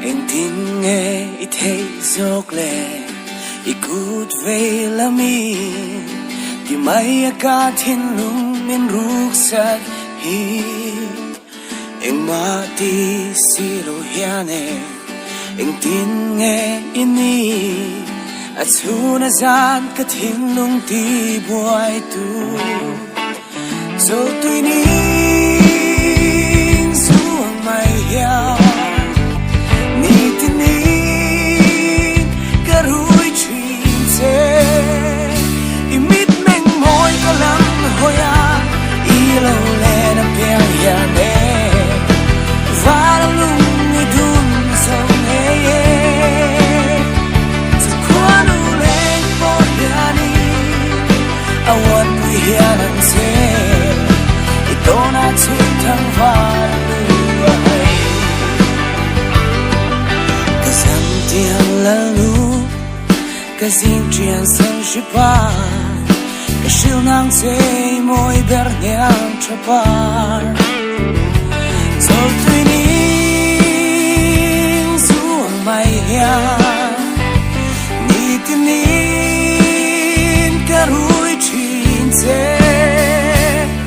Anh tin nghe ít thấy dốc lệ ít cút về là mi thì mai cả thiên lung men ruk sat hi anh mà ti si lo hiane anh tin nghe ini at suna zan ka thiên lung ti boy tu so tui ni su mai ya cái xin chuyện sân sĩ ba cái siêu năng dây môi bер nhang cho ba rồi tuy nín dù mày ya ni tin nín cái rủi chuyện dễ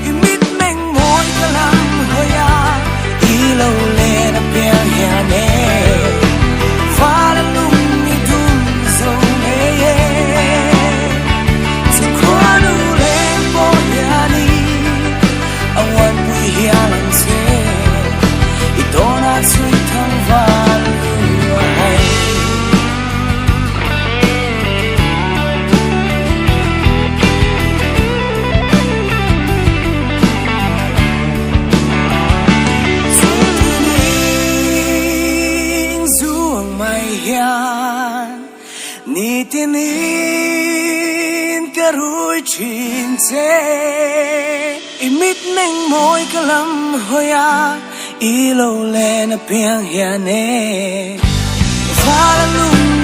imit mình môi cái lăng hơi ya đi lâu lên ở bên nhà nè và là lúc ni tin in ka rui chin che imit meng moi ka lam hoya i lo le na piang ya ne fa la lung